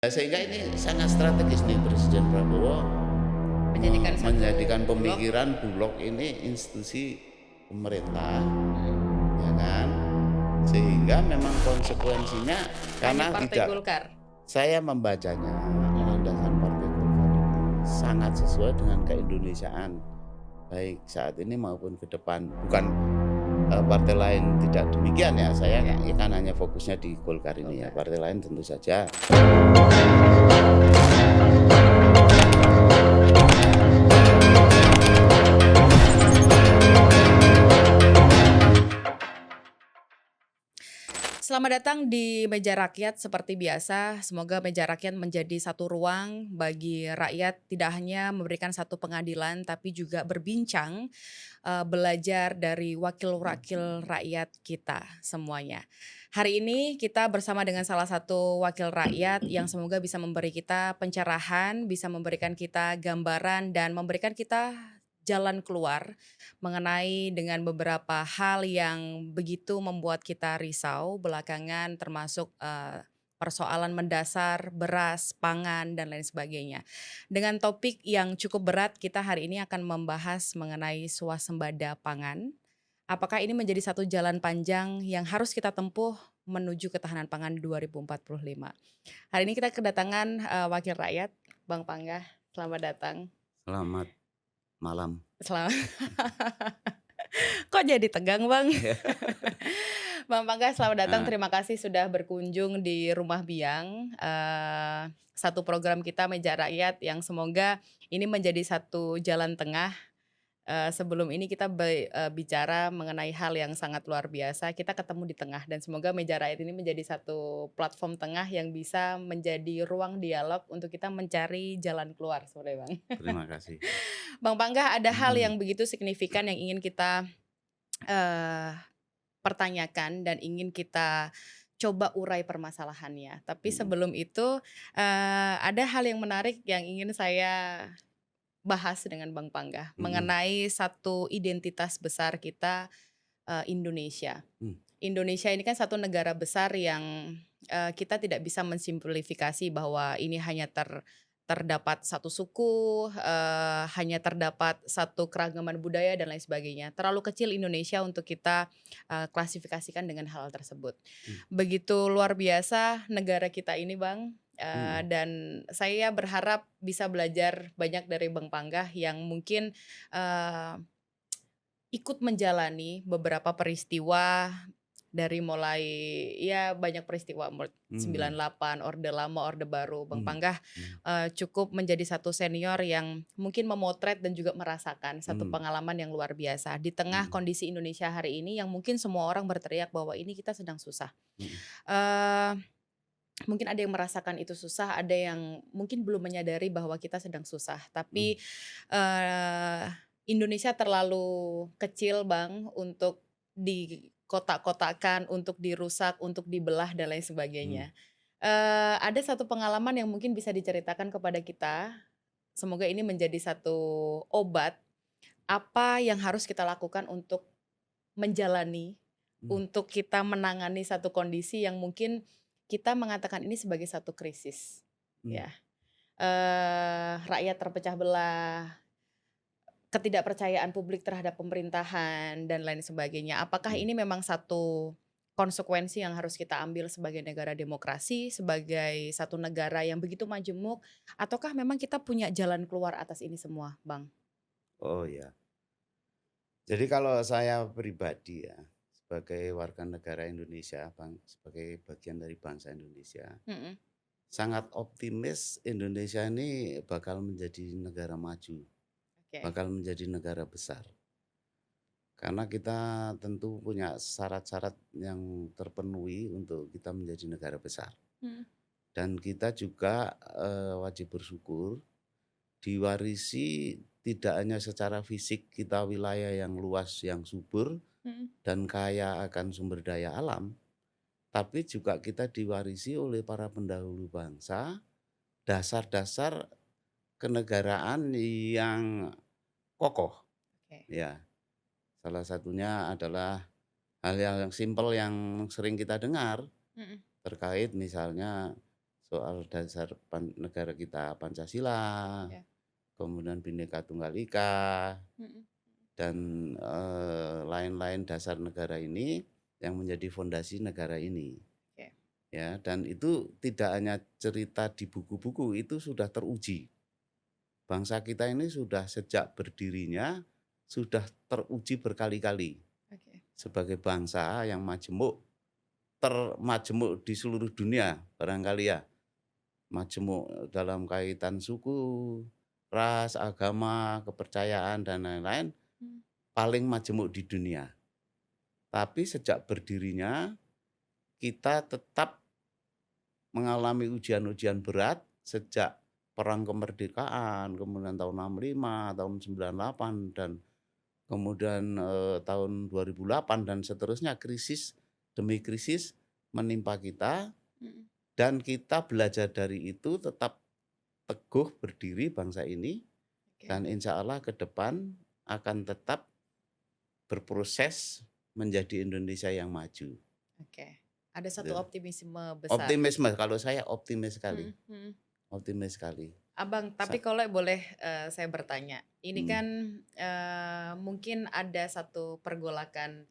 Sehingga ini sangat strategis nih Presiden Prabowo Menjadikan menjadikan satu Bulog. pemikiran Bulog ini institusi pemerintah, Mhm. ya kan? Sehingga memang konsekuensinya Hanya karena Partai tidak Golkar. saya membacanya Mhm. landasan Partai Golkar ini sangat sesuai dengan keindonesiaan baik saat ini maupun ke depan. Bukan partai lain tidak demikian ya, saya Ya, kan hanya fokusnya di Golkar ini ya, Golkar. partai lain tentu saja. Selamat datang di Meja Rakyat seperti biasa. Semoga Meja Rakyat menjadi satu ruang bagi rakyat tidak hanya memberikan satu pengadilan tapi juga berbincang, belajar dari wakil-wakil rakyat kita semuanya. Hari ini kita bersama dengan salah satu wakil rakyat yang semoga bisa memberi kita pencerahan, bisa memberikan kita gambaran dan memberikan kita jalan keluar mengenai dengan beberapa hal yang begitu membuat kita risau belakangan termasuk, persoalan mendasar, beras, pangan, dan lain sebagainya. Dengan topik yang cukup berat, kita hari ini akan membahas mengenai swasembada pangan. Apakah ini menjadi satu jalan panjang yang harus kita tempuh menuju ketahanan pangan 2045. Hari ini kita kedatangan, wakil rakyat, Bang Panggah, selamat datang. Selamat malam. Selamat Kok jadi tegang, Bang? Bang Panggah, selamat datang. Nah, Terima kasih sudah berkunjung di Rumah Biang, satu program kita Meja Rakyat yang semoga ini menjadi satu jalan tengah. Sebelum ini kita bicara mengenai hal yang sangat luar biasa, kita ketemu di tengah dan semoga Meja Rakyat ini menjadi satu platform tengah yang bisa menjadi ruang dialog untuk kita mencari jalan keluar sebenarnya, Bang. terima kasih. Bang Panggah, ada hal Mhm, yang begitu signifikan yang ingin kita, eee, pertanyakan dan ingin kita coba urai permasalahannya. Tapi mhm, sebelum itu, ada hal yang menarik yang ingin saya bahas dengan Bang Panggah, mhm, mengenai satu identitas besar kita, Indonesia. mmm, Indonesia ini kan satu negara besar yang, kita tidak bisa mensimplifikasi bahwa ini hanya terdapat satu suku, hanya terdapat satu keragaman budaya dan lain sebagainya. Terlalu kecil Indonesia untuk kita, klasifikasikan dengan hal tersebut. mmm, Begitu luar biasa negara kita ini, Bang, mhm, dan saya berharap bisa belajar banyak dari Bang Panggah yang mungkin, eee ikut menjalani beberapa peristiwa dari mulai ya banyak peristiwa mmm, 98, Orde Lama, Orde Baru. Bang mmm, Panggah, mmm, cukup menjadi satu senior yang mungkin memotret dan juga merasakan satu mmm, pengalaman yang luar biasa di tengah mhm, kondisi Indonesia hari ini yang mungkin semua orang berteriak bahwa ini kita sedang susah. mhm, Eee, Mungkin ada yang merasakan itu susah, ada yang mungkin belum menyadari bahwa kita sedang susah. mhm, Tapi, eee, Indonesia terlalu kecil, Bang, untuk dikotak-kotakkan, untuk dirusak, untuk dibelah dan lain mmm, sebagainya. Ada satu pengalaman yang mungkin bisa diceritakan kepada kita, semoga ini menjadi satu obat, apa yang harus kita lakukan untuk menjalani, mmm, untuk kita menangani satu kondisi yang mungkin kita mengatakan ini sebagai satu krisis, mmm, ya. Rakyat terpecah belah, ketidakpercayaan publik terhadap pemerintahan dan lain sebagainya. Apakah mmm. ini memang satu konsekuensi yang harus kita ambil sebagai negara demokrasi, sebagai satu negara yang begitu majemuk, ataukah memang kita punya jalan keluar atas ini semua, Bang? Oh ya, jadi kalau saya pribadi ya, sebagai warga negara Indonesia, sebagai bagian dari bangsa Indonesia, Mhm, sangat optimis Indonesia ini bakal menjadi negara maju, oke. bakal menjadi negara besar. Karena kita tentu punya syarat-syarat yang terpenuhi untuk kita menjadi negara besar. Mhm, Dan kita juga, wajib bersyukur diwarisi tidak hanya secara fisik kita wilayah yang luas, yang subur mhm, dan kaya akan sumber daya alam, tapi juga kita diwarisi oleh para pendahulu bangsa dasar-dasar kenegaraan yang kokoh, oke. ya. Salah satunya adalah hal yang simpel yang sering kita dengar Mhm, terkait misalnya soal dasar negara kita Pancasila, Ya. kemudian Bhinneka Tunggal Ika, Mhm. dan lain-lain dasar negara ini yang menjadi fondasi negara ini. Oke. Ya, dan itu tidak hanya cerita di buku-buku, itu sudah teruji. Bangsa kita ini sudah sejak berdirinya sudah teruji berkali-kali Oke. sebagai bangsa yang majemuk, termajemuk di seluruh dunia barangkali ya. Majemuk dalam kaitan suku, ras, agama, kepercayaan dan lain-lain, Mmm. paling majemuk di dunia. Tapi sejak berdirinya kita tetap mengalami ujian-ujian berat sejak perang kemerdekaan, kemudian tahun 65, tahun 98 dan kemudian, tahun 2008 dan seterusnya krisis demi krisis menimpa kita Mhm. dan kita belajar dari itu tetap teguh berdiri bangsa ini Oke. dan insya Allah ke depan akan tetap berproses menjadi Indonesia yang maju. Oke. Ada satu Gitu. optimisme besar. Optimisme, kalau saya optimis sekali, Mhm mhm. optimis sekali. Abang, Sa tapi kalau boleh, saya bertanya, ini mhm, kan, mungkin ada satu pergolakan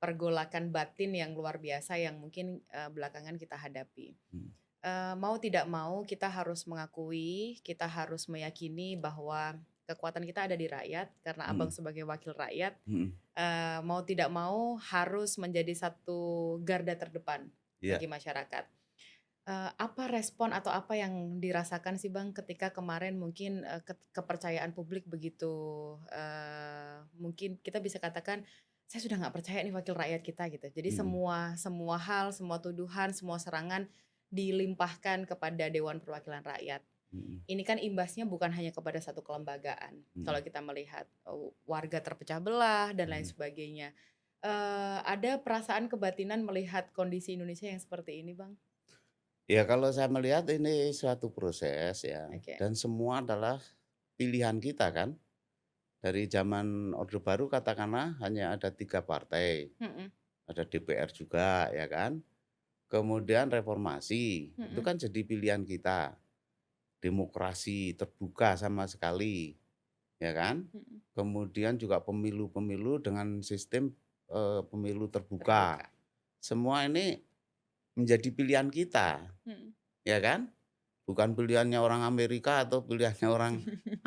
pergolakan batin yang luar biasa yang mungkin, belakangan kita hadapi. mhm, Mau tidak mau kita harus mengakui, kita harus meyakini bahwa kekuatan kita ada di rakyat karena Abang mhm, sebagai wakil rakyat, mhm, mau tidak mau harus menjadi satu garda terdepan iya, bagi masyarakat. Apa respon atau apa yang dirasakan sih Bang ketika kemarin mungkin, kepercayaan publik begitu, mungkin kita bisa katakan, "Saya sudah nggak percaya nih wakil rakyat kita," gitu. Jadi mhm, semua semua hal, semua tuduhan, semua serangan dilimpahkan kepada Dewan Perwakilan Rakyat. mhm, Ini kan imbasnya bukan hanya kepada satu kelembagaan, mhm, kalau kita melihat, warga terpecah belah dan lain mhm. sebagainya. Ada perasaan kebatinan melihat kondisi Indonesia yang seperti ini Bang? Ya kalau saya melihat ini suatu proses ya Oke. dan semua adalah pilihan kita kan. Dari zaman Orde Baru katakanlah hanya ada 3 partai, Mhm ada DPR juga ya kan. Kemudian reformasi, itu mhm kan jadi pilihan kita. Demokrasi terbuka sama sekali, ya kan. mhm. Kemudian juga pemilu-pemilu dengan sistem, pemilu terbuka. Terbuka. Semua ini menjadi pilihan kita, Mhm. ya kan. Bukan pilihannya orang Amerika atau pilihannya orang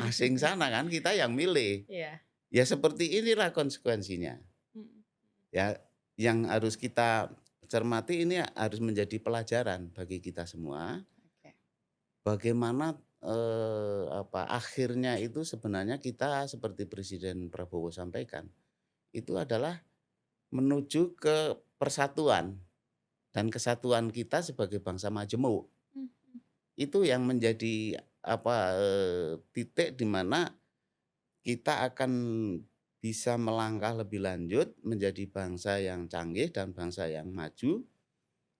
asing sana kan, kita yang milih. Iya. Ya seperti inilah konsekuensinya. Mhm. Ya, yang harus kita cermati ini harus menjadi pelajaran bagi kita semua, Oke. bagaimana, akhirnya itu sebenarnya kita seperti Presiden Prabowo sampaikan, itu adalah menuju ke persatuan dan kesatuan kita sebagai bangsa majemuk. Mhm. Itu yang menjadi titik di mana kita akan bisa melangkah lebih lanjut menjadi bangsa yang canggih dan bangsa yang maju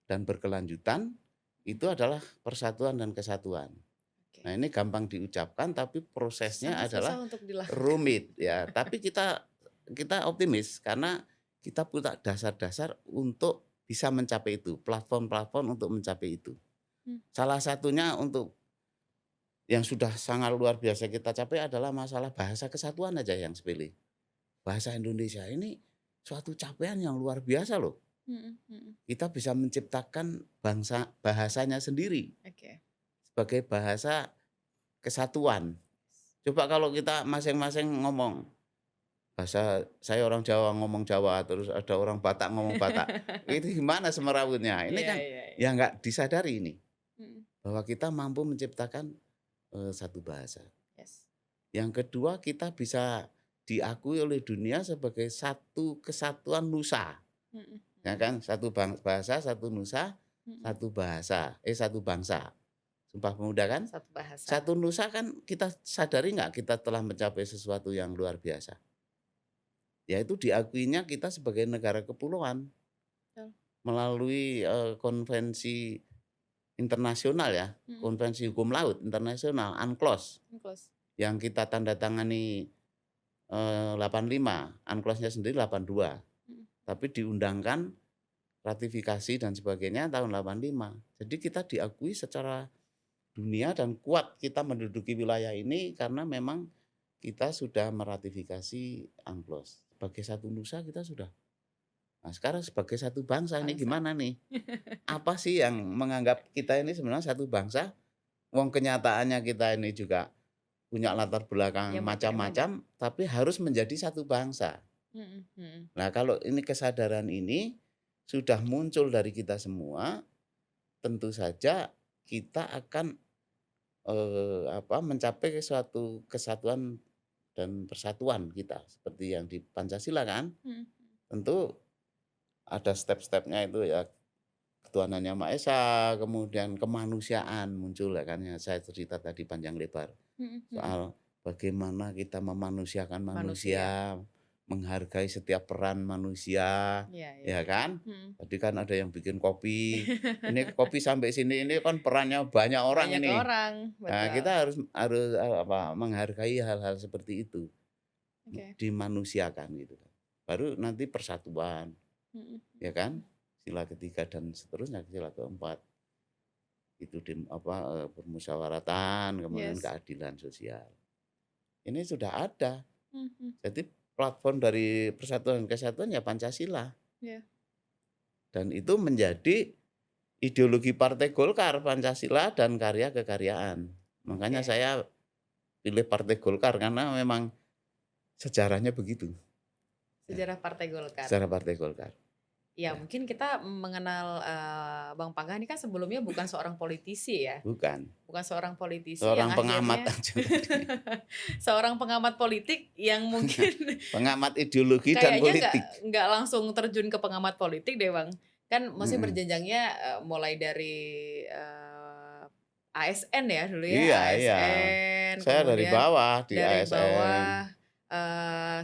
dan berkelanjutan, itu adalah persatuan dan kesatuan. Oke. Nah, ini gampang diucapkan tapi prosesnya Sangat susah adalah untuk dilakukan. rumit ya, tapi kita kita optimis karena kita punya dasar-dasar untuk bisa mencapai itu, platform-platform untuk mencapai itu. Mmm. Salah satunya untuk yang sudah sangat luar biasa kita capai adalah masalah bahasa kesatuan aja yang sepele. Bahasa Indonesia ini suatu capaian yang luar biasa loh. Mhm mhm. Kita bisa menciptakan bahasanya sendiri Oke. sebagai bahasa kesatuan. Coba kalau kita masing-masing ngomong, bahasa saya orang Jawa ngomong Jawa, terus ada orang Batak ngomong Batak, itu gimana semerawutnya? Ini Iya kan iya iya. ya nggak disadari ini, Mhm. bahwa kita mampu menciptakan, satu bahasa. Yes. Yang kedua kita bisa diakui oleh dunia sebagai satu kesatuan nusa, Mhm ya mhm kan? Satu bahasa, satu nusa, mhm. satu bahasa, satu bangsa. Sumpah Pemuda kan? Satu bahasa. Satu nusa kan kita sadari nggak kita telah mencapai sesuatu yang luar biasa? Yaitu diakuinya kita sebagai negara kepulauan Betul. melalui, konvensi internasional ya, Mhm. konvensi hukum laut internasional, UNCLOS Close. yang kita tanda tangani, 85, UNCLOS-nya sendiri 82, Mhm. tapi diundangkan ratifikasi dan sebagainya tahun 85. Jadi kita diakui secara dunia dan kuat kita menduduki wilayah ini karena memang kita sudah meratifikasi UNCLOS. Sebagai satu nusa kita sudah. Nah, sekarang sebagai satu bangsa ini Bangsa. gimana nih? Apa sih yang menganggap kita ini sebenarnya satu bangsa? Wong kenyataannya kita ini juga punya latar belakang Ya berbeda-beda. macam-macam, tapi harus menjadi satu bangsa. Nah, kalau ini kesadaran ini sudah muncul dari kita semua, tentu saja kita akan mencapai suatu kesatuan dan persatuan kita seperti yang di Pancasila kan. Tentu ada step-stepnya itu ya, ketuhanan Yang Maha Esa, kemudian kemanusiaan muncul ya kan, yang saya cerita tadi panjang lebar soal bagaimana kita memanusiakan manusia, menghargai setiap peran manusia, ya kan. Tadi kan ada yang bikin kopi, ini kopi sampai sini ini kan perannya banyak orang Banyak ini. orang, Nah, betul. kita harus menghargai hal-hal seperti itu, Oke. dimanusiakan gitu kan. Baru nanti persatuan, ya kan. Sila ketiga dan seterusnya, sila keempat itu permusyawaratan, kemudian Yes. keadilan sosial. Ini sudah ada. Jadi platform dari Persatuan dan Kesatuan ya Pancasila. Iya. Dan itu menjadi ideologi Partai Golkar, Pancasila dan karya kekaryaan. Makanya Oke. saya pilih Partai Golkar karena memang sejarahnya begitu. Sejarah Partai Golkar. Sejarah Partai Golkar. Ya, Ya. mungkin kita mengenal Bang Pangga ini kan sebelumnya bukan seorang politisi ya. Bukan. Bukan seorang politisi Seorang yang pengamat akhirnya aja tadi. seorang pengamat politik yang mungkin Pengamat ideologi dan kayaknya politik. nggak langsung terjun ke pengamat politik deh Bang. Kan masih Mm-mm. berjenjangnya mulai dari ASN ya dulu ya. Iya, iya. ASN, Saya dari kemudian bawah di dari ASN. bawah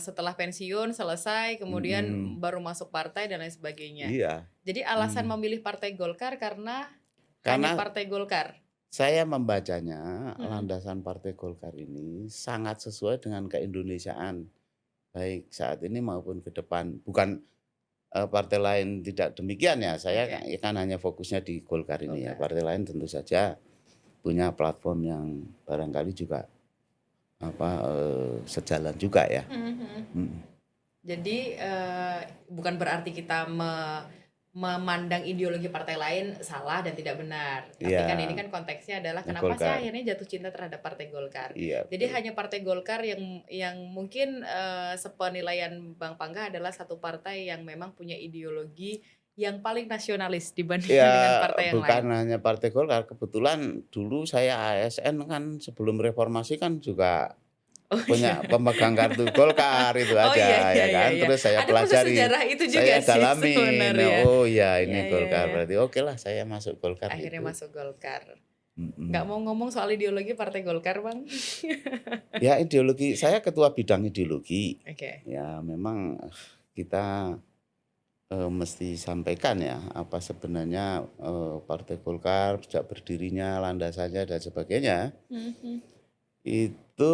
setelah pensiun selesai, kemudian Mm-mm. baru masuk partai dan lain sebagainya. Iya. Jadi alasan memilih Partai Golkar karena hanya Karena Partai Golkar. saya membacanya Mm-mm. landasan Partai Golkar ini sangat sesuai dengan keindonesiaan, baik saat ini maupun ke depan. Bukan partai lain tidak demikian ya. Saya Oke. kan hanya fokusnya di Golkar ini ya. Golkar. Partai lain tentu saja punya platform yang barangkali juga sejalan juga ya. Jadi bukan berarti kita memandang ideologi partai lain salah dan tidak benar. Tapi Iya. kan ini kan konteksnya adalah kenapa sih Golkar. akhirnya jatuh cinta terhadap Partai Golkar. Iya. Jadi hanya Partai Golkar yang mungkin sepenilaian Bang Pangga adalah satu partai yang memang punya ideologi yang paling nasionalis dibandingkan dengan partai yang bukan lain. hanya Partai Golkar. Kebetulan dulu saya ASN kan sebelum reformasi kan juga punya pemegang kartu Golkar itu Oh, aja ya kan. iya. Terus saya Ada proses pelajari, sejarah itu juga saya sih dalami. sebenarnya. Oh ya ini Iya, Golkar iya. berarti oke lah saya masuk Golkar. Akhirnya itu. masuk Golkar. Mm-mm. Nggak mau ngomong soal ideologi Partai Golkar, Bang? Ya ideologi, saya ketua bidang ideologi. Oke. Ya memang kita mesti sampaikan ya apa sebenarnya Partai Golkar sejak berdirinya, landasannya dan sebagainya. Itu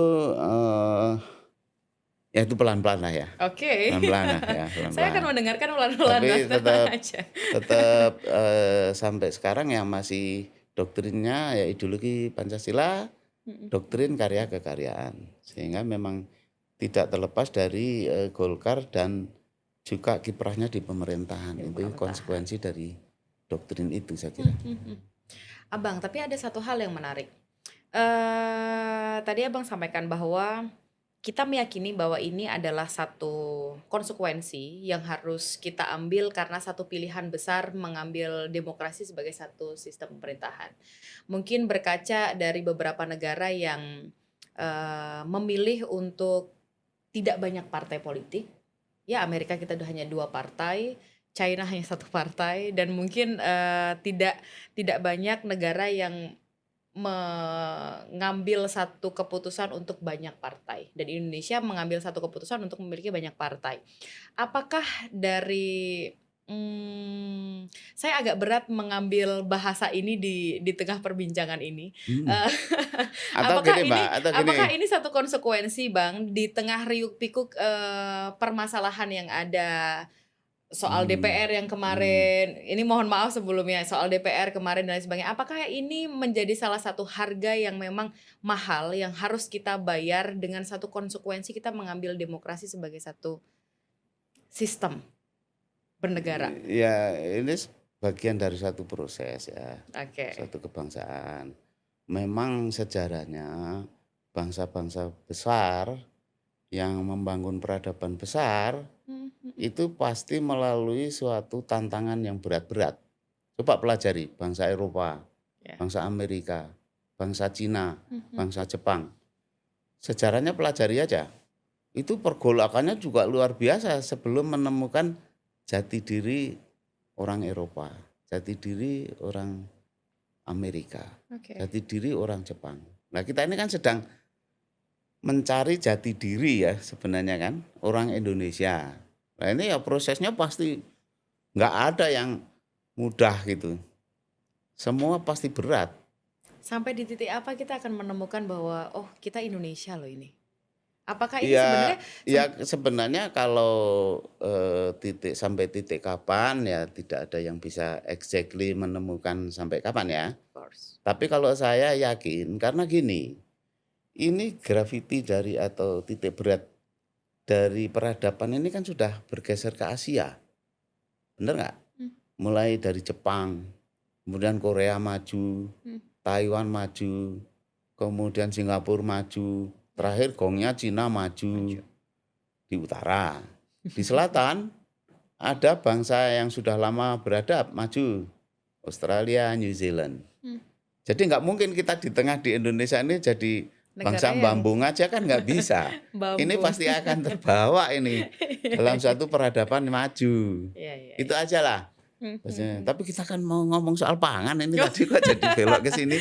ya itu pelan-pelan lah ya. Oke. Pelan-pelan lah ya, pelan-pelan. Saya akan mendengarkan pelan-pelan. Tapi tenang aja. tetap sampai sekarang yang masih doktrinnya ya ideologi Pancasila, doktrin karya kekaryaan. Sehingga memang tidak terlepas dari Golkar dan juga kiprahnya di pemerintahan. Itu konsekuensi dari doktrin itu saya kira. Abang, tapi ada satu hal yang menarik. Tadi Abang sampaikan bahwa kita meyakini bahwa ini adalah satu konsekuensi yang harus kita ambil karena satu pilihan besar mengambil demokrasi sebagai satu sistem pemerintahan. Mungkin berkaca dari beberapa negara yang memilih untuk tidak banyak partai politik. Ya, Amerika kita hanya 2 partai, China hanya 1 partai, dan mungkin tidak banyak negara yang mengambil satu keputusan untuk banyak partai. Dan Indonesia mengambil satu keputusan untuk memiliki banyak partai. Apakah dari saya agak berat mengambil bahasa ini di tengah perbincangan ini. Apakah ini satu konsekuensi, Bang, di tengah riuk-pikuk permasalahan yang ada soal Hmm, DPR yang hmm. kemarin, ini mohon maaf sebelumnya, soal DPR kemarin dan lain sebagainya. Apakah ini menjadi salah satu harga yang memang mahal yang harus kita bayar dengan satu konsekuensi kita mengambil demokrasi sebagai satu sistem bernegara? Ya, ini bagian dari satu proses ya, Oke. suatu kebangsaan. Memang sejarahnya bangsa-bangsa besar yang membangun peradaban besar Mhm, itu pasti melalui suatu tantangan yang berat-berat. Coba pelajari bangsa Eropa, ya. bangsa Amerika, bangsa Cina, Mhm. bangsa Jepang. Sejarahnya pelajari aja. Itu pergolakannya juga luar biasa sebelum menemukan jati diri orang Eropa, jati diri orang Amerika, Oke. jati diri orang Jepang. Nah, kita ini kan sedang mencari jati diri ya sebenarnya kan, orang Indonesia. Nah, ini ya prosesnya pasti nggak ada yang mudah gitu. Semua pasti berat. Sampai di titik apa kita akan menemukan bahwa oh kita Indonesia loh ini. Apakah ini Ya, sebenarnya ya sebenarnya kalau, titik sampai titik kapan ya tidak ada yang bisa exactly menemukan sampai kapan ya. of course. Tapi kalau saya yakin karena gini, ini graviti dari atau titik berat dari peradaban ini kan sudah bergeser ke Asia, bener nggak? Hmm, Mulai dari Jepang, kemudian Korea maju, hmm, Taiwan maju, kemudian Singapura maju, ya, terakhir gongnya Cina maju maju. di utara. Di selatan ada bangsa yang sudah lama beradab maju, Australia, New Zealand. Hmm, Jadi nggak mungkin kita di tengah di Indonesia ini jadi negara bangsa yang mbambung aja kan nggak bisa. Ini bambung. pasti akan terbawa ini dalam satu peradaban maju. Iya, iya, Itu iya. aja lah. Hmm, hmm, Maksudnya, hmm. tapi kita kan mau ngomong soal pangan ini Oh. tadi kok jadi belok ke sini.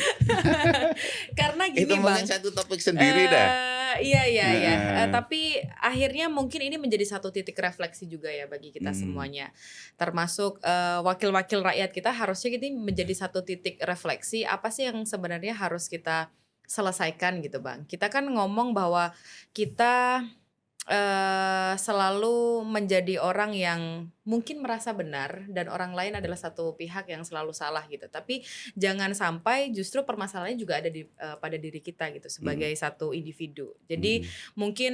Karena Itu gini mungkin Bang, satu topik sendiri dah. Iya, iya, iya, Heeh. tapi akhirnya mungkin ini menjadi satu titik refleksi juga ya bagi kita Mhm, semuanya. Termasuk, wakil-wakil rakyat kita harusnya ini menjadi satu titik refleksi, apa sih yang sebenarnya harus kita selesaikan gitu, Bang. Kita kan ngomong bahwa kita, selalu menjadi orang yang mungkin merasa benar dan orang lain adalah satu pihak yang selalu salah gitu. Tapi jangan sampai justru permasalahannya juga ada pada diri kita gitu mhm, sebagai satu individu. Jadi mhm, mungkin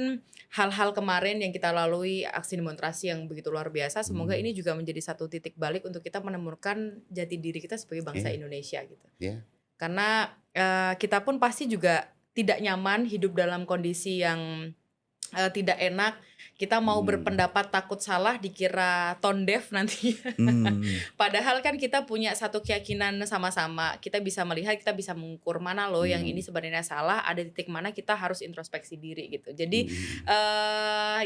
hal-hal kemarin yang kita lalui, aksi demonstrasi yang begitu luar biasa, semoga mhm. ini juga menjadi satu titik balik untuk kita menemukan jati diri kita sebagai bangsa Iya, Indonesia gitu. iya. Karena, kita pun pasti juga tidak nyaman hidup dalam kondisi yang tidak enak, kita mau Mhm, berpendapat takut salah dikira tone deaf nanti. mhm, Padahal kan kita punya satu keyakinan sama-sama, kita bisa melihat, kita bisa mengukur mana loh yang ini mhm, sebenarnya salah, ada titik mana kita harus introspeksi diri gitu. Jadi, mhm.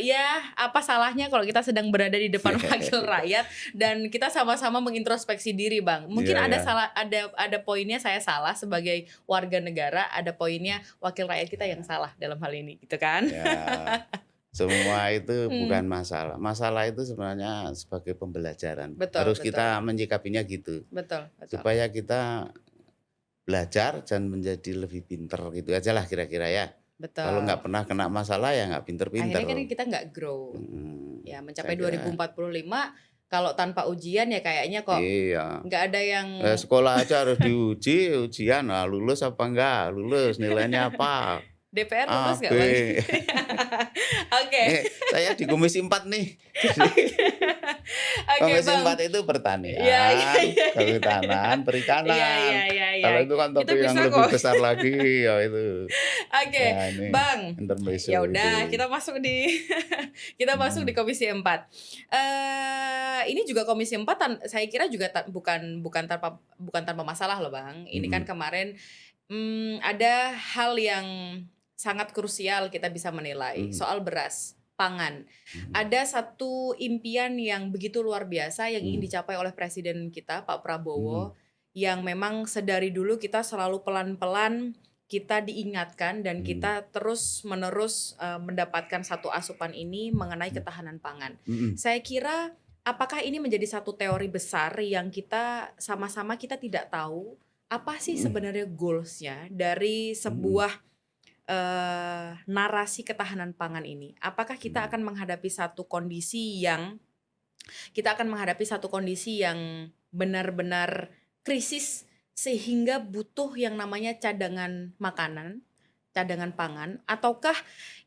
ya apa salahnya kalau kita sedang berada di depan wakil rakyat dan kita sama-sama mengintrospeksi diri, Bang. Mungkin Iya, iya. ada poinnya saya salah sebagai warga negara, ada poinnya wakil rakyat kita yang salah dalam hal ini gitu kan. Ya, semua itu Mmm, bukan masalah. Masalah itu sebenarnya sebagai pembelajaran. betul, Harus betul, kita menyikapinya gitu, betul, betul, supaya kita belajar dan menjadi lebih pinter gitu aja lah kira-kira ya. Kalau betul. nggak pernah kena masalah ya nggak pinter-pinter. Akhirnya kan kita nggak grow. Ya Saya mencapai kira 2045 kalau tanpa ujian ya kayaknya kok iya. nggak ada yang Sekolah aja harus diuji, ujian, nah lulus apa enggak, lulus nilainya apa, DPR A, lulus B. nggak, Bang? Oke. Saya di Komisi 4 nih. Jadi Oke, Komisi Bang. 4 itu Iya, iya, pertanian, iya, iya. kehutanan, Iya, iya, perikanan. iya, iya. Kalau itu kan Itu topik yang bisa lebih kok. besar lagi, ya itu. Oke, Ya ini Bang, ya intermezzo udah itu. kita masuk di kita masuk di Mhm, Komisi 4. Ini juga Komisi 4 saya kira juga bukan tanpa masalah loh, Bang. Ini kan mhm, kemarin, ada hal yang sangat krusial kita bisa menilai mhm, soal beras, pangan. mhm, Ada satu impian yang begitu luar biasa yang ingin mhm, dicapai oleh presiden kita, Pak mhm, Prabowo, yang memang sedari dulu kita selalu pelan-pelan kita diingatkan dan mhm, kita terus-menerus, mendapatkan satu asupan ini mengenai mhm, ketahanan pangan. mhm, Saya kira apakah ini menjadi satu teori besar yang kita sama-sama kita tidak tahu, apa sih mhm, sebenarnya goals-nya dari mhm, sebuah, narasi ketahanan pangan ini? Apakah kita mhm, akan menghadapi satu kondisi yang kita akan menghadapi satu kondisi yang benar-benar krisis sehingga butuh yang namanya cadangan makanan, cadangan pangan, ataukah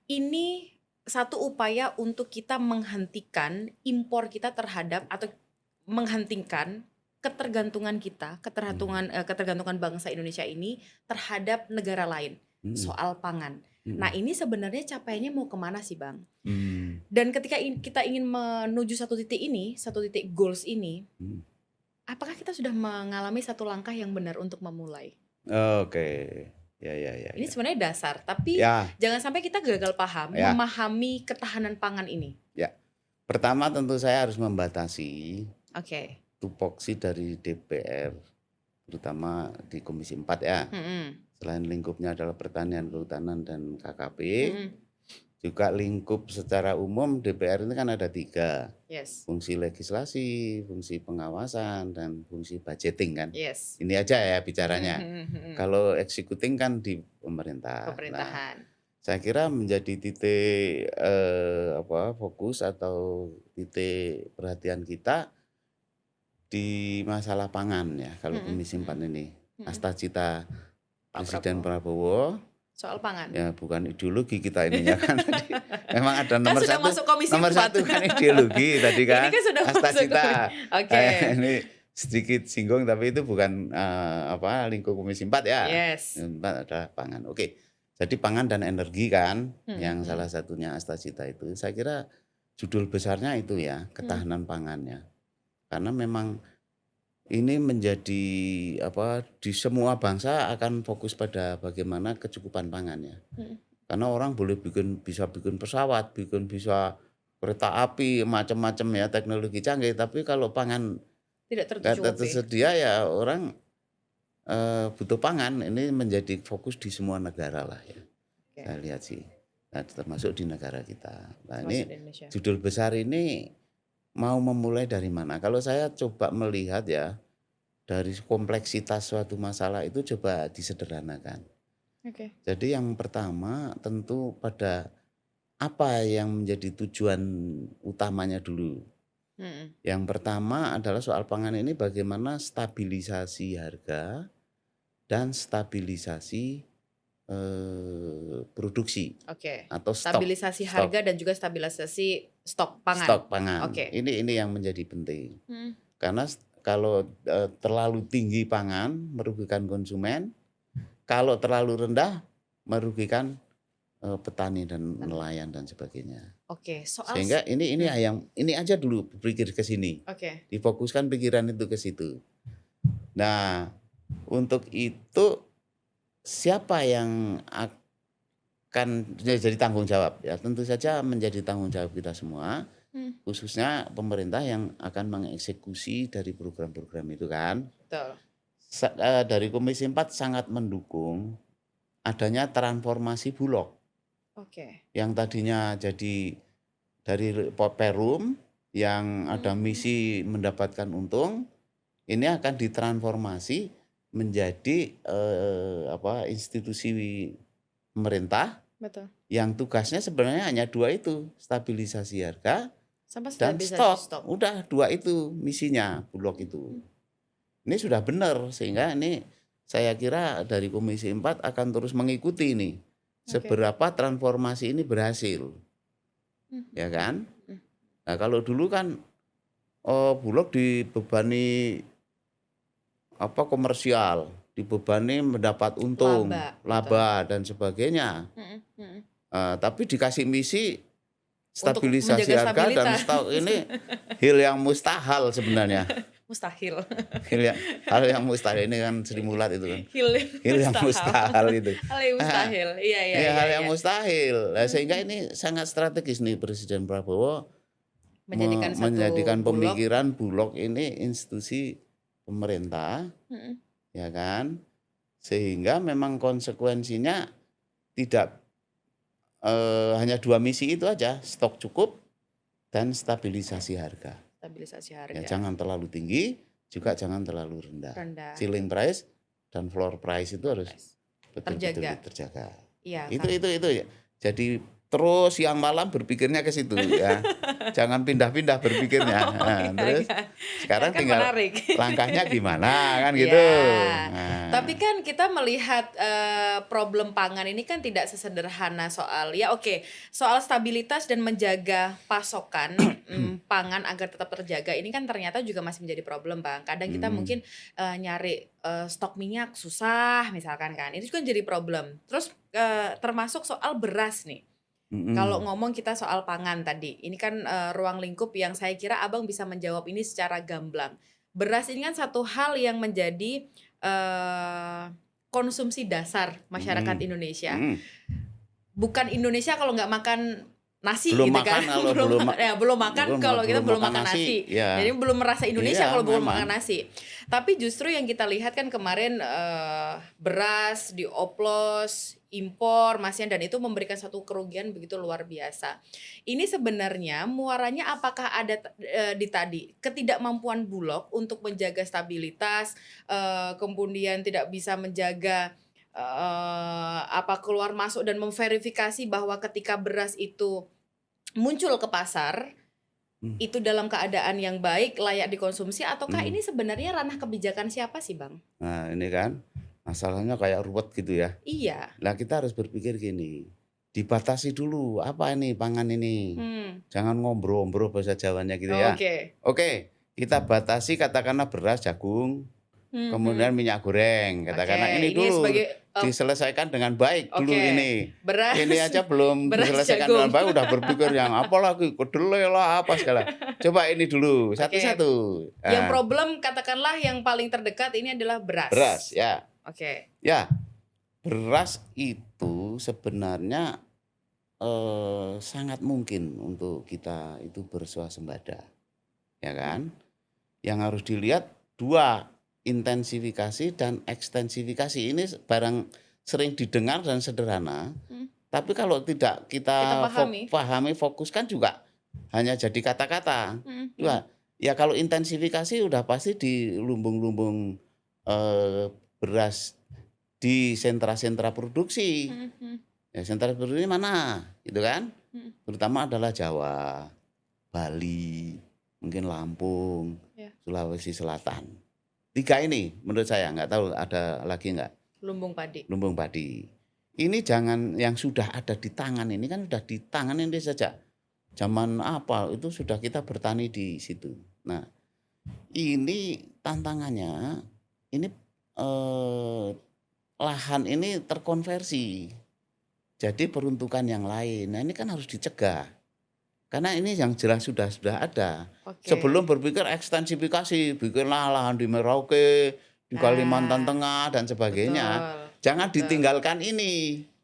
ini satu upaya untuk kita menghentikan impor kita terhadap atau menghentikan ketergantungan bangsa Indonesia ini terhadap negara lain Mm, soal pangan. Nah, mm, ini sebenarnya capaiannya mau kemana sih, Bang? mm, Dan ketika kita ingin menuju satu titik goals ini, mm. apakah kita sudah mengalami satu langkah yang benar untuk memulai? Oke, ya, ya, ya, Ini ya, sebenarnya dasar, tapi ya, jangan sampai kita gagal paham ya, memahami ketahanan pangan ini. ya. Pertama tentu saya harus membatasi Oke. tupoksi dari DPR, terutama di Komisi 4 ya. Mm-mm. Selain lingkupnya adalah pertanian, kehutanan, dan KKP, Mm-mm. juga lingkup secara umum DPR ini kan ada 3, Yes. fungsi legislasi, fungsi pengawasan, dan fungsi budgeting kan. Yes. Ini aja ya bicaranya. Mm-mm. Kalau executing kan di pemerintah. Nah, Pemerintahan. saya kira menjadi titik fokus atau titik perhatian kita di masalah pangan ya. Kalau Mm-mm. Komisi 4 ini, Mm-mm. cita Pak Presiden Prabowo. Prabowo. Soal pangan. Ya bukan ideologi kita ininya kan tadi. Memang ada Kan nomor sudah satu, masuk Komisi nomor 4. satu kan ideologi tadi Ini kan. kan sudah Asta masuk cita. Oke. Ini sedikit singgung tapi itu bukan lingkup Komisi 4 ya. Yes. Komisi 4 adalah pangan. Oke. Jadi pangan dan energi kan yang Hmm. salah satunya Asta cita itu. Saya kira judul besarnya itu ya, ketahanan pangannya. Karena memang ini menjadi di semua bangsa akan fokus pada bagaimana kecukupan pangannya. Karena orang bisa bikin pesawat, bisa kereta api, macam-macam ya teknologi canggih. Tapi kalau pangan Tidak nggak tercukupi. tersedia ya orang butuh pangan. Ini menjadi fokus di semua negara lah ya. Oke. Saya lihat sih. Nah, termasuk di negara kita. Nah Termasuk ini di Indonesia. judul besar ini mau memulai dari mana? Kalau saya coba melihat ya, dari kompleksitas suatu masalah itu coba disederhanakan. Oke. Jadi yang pertama tentu pada apa yang menjadi tujuan utamanya dulu. Mm-mm. Yang pertama adalah soal pangan ini bagaimana stabilisasi harga dan stabilisasi produksi Oke. atau Stabilisasi harga dan juga stabilisasi stok pangan. stok pangan. Oke. Ini yang menjadi penting. Hmm. Karena kalau terlalu tinggi pangan merugikan konsumen, kalau terlalu rendah merugikan petani dan nelayan dan sebagainya. Oke. Soal Sehingga ini aja dulu berpikir ke sini. Oke. Difokuskan pikiran itu ke situ. Nah, untuk itu siapa yang akan jadi tanggung jawab ya? Tentu saja menjadi tanggung jawab kita semua. Khususnya pemerintah yang akan mengeksekusi dari program-program itu kan. Betul. Dari Komisi 4 sangat mendukung adanya transformasi Bulog. Oke. Yang tadinya jadi dari Perum yang ada misi mendapatkan untung, ini akan ditransformasi menjadi institusi pemerintah. Betul. Yang tugasnya sebenarnya hanya 2 itu, stabilisasi harga Sama dan stabilisasi stok. Udah 2 itu misinya Bulog itu. Ini sudah benar sehingga ini saya kira dari Komisi 4 akan terus mengikuti ini. Seberapa transformasi ini berhasil. Ya kan? Nah, kalau dulu kan Bulog dibebani komersial, dibebani mendapat untung, laba dan sebagainya. Tapi dikasih misi stabilisasi harga dan stok ini hal yang mustahil sebenarnya. Mustahil. Hal yang mustahil ini kan Sri Mulat itu kan. Hal yang mustahil itu. Hal yang mustahil. Iya. Hal yang mustahil. Nah, sehingga ini sangat strategis nih Presiden Prabowo menjadikan pemikiran Bulog ini institusi pemerintah. Ya kan? Sehingga memang konsekuensinya tidak hanya 2 misi itu aja, stok cukup dan stabilisasi harga. Stabilisasi harga. Ya, jangan terlalu tinggi, juga jangan terlalu rendah. Ceiling price dan floor price itu harus betul-betul terjaga. Iya. Itu ya. Jadi terus siang malam berpikirnya ke situ ya. Jangan pindah-pindah berpikirnya. Oh, Nah, iya terus iya. sekarang Kan tinggal menarik. langkahnya gimana kan gitu. Ya, tapi Nah, kan kita melihat problem pangan ini kan tidak sesederhana soal ya oke, soal stabilitas dan menjaga pasokan pangan agar tetap terjaga ini kan ternyata juga masih menjadi problem, Bang. Kadang kita mm, mungkin nyari stok minyak susah misalkan kan, itu kan jadi problem. Terus termasuk soal beras nih. Kalau mm, ngomong kita soal pangan tadi, ini kan ruang lingkup yang saya kira Abang bisa menjawab ini secara gamblang. Beras ini kan satu hal yang menjadi eh, konsumsi dasar masyarakat mm, Indonesia. mm. Bukan Indonesia kalau nggak makan nasi Belum gitu kan, makan kalau belum belum makan kalau kita belum belum makan makan nasi nasi. ya. Jadi belum merasa Indonesia Iya kalau belum memang. makan nasi. Tapi justru yang kita lihat kan kemarin beras dioplos, impor, Mas Yan, dan itu memberikan satu kerugian begitu luar biasa. Ini sebenarnya muaranya apakah ada di tadi ketidakmampuan Bulog untuk menjaga stabilitas, kemudian tidak bisa menjaga apa keluar masuk dan memverifikasi bahwa ketika beras itu muncul ke pasar Hmm, itu dalam keadaan yang baik layak dikonsumsi ataukah hmm. ini sebenarnya ranah kebijakan siapa sih, Bang? Nah ini kan masalahnya kayak ruwet gitu ya. Iya. Nah kita harus berpikir gini, dibatasi dulu apa ini pangan ini. Hmm. Jangan ngombro-ngombro bahasa Jawanya gitu ya. Oke. Oke, kita batasi katakanlah beras, jagung, Hmm, kemudian hmm. minyak goreng. Oke, Katakanlah ini ini dulu sebagai diselesaikan dengan baik dulu oke, ini. Ini beras aja belum beras diselesaikan jagung. dengan baik udah berpikir yang apa lagi, kedelai lah apa segala. Coba ini dulu Oke. satu-satu. Yang Nah, problem katakanlah yang paling terdekat ini adalah beras beras. ya. Oke. Ya, beras itu sebenarnya sangat mungkin untuk kita itu bersuasembada, ya kan? Yang harus dilihat dua, intensifikasi dan ekstensifikasi. Ini barang sering didengar dan sederhana, Hmm. tapi kalau tidak Kita kita pahami. pahami, fokuskan juga hanya jadi kata-kata. Hmm, hmm. Ya, ya kalau intensifikasi udah pasti di lumbung-lumbung beras di sentra-sentra produksi. Hmm, hmm. Ya, sentra produksi mana? Gitu kan? Hmm. Terutama adalah Jawa, Bali, mungkin Lampung, Ya. Sulawesi Selatan. 3 ini menurut saya, nggak tahu ada lagi nggak, Lumbung padi. lumbung padi. Ini jangan yang sudah ada di tangan ini kan sudah di tangan ini sejak zaman apa itu sudah kita bertani di situ. Nah, ini tantangannya ini lahan ini terkonversi. Jadi peruntukan yang lain. Nah, ini kan harus dicegah. Karena ini yang jelas sudah ada. Oke. Sebelum berpikir ekstensifikasi, bikinlah lahan di Merauke, di Kalimantan Nah, Tengah dan sebagainya. betul. Jangan Betul. ditinggalkan ini.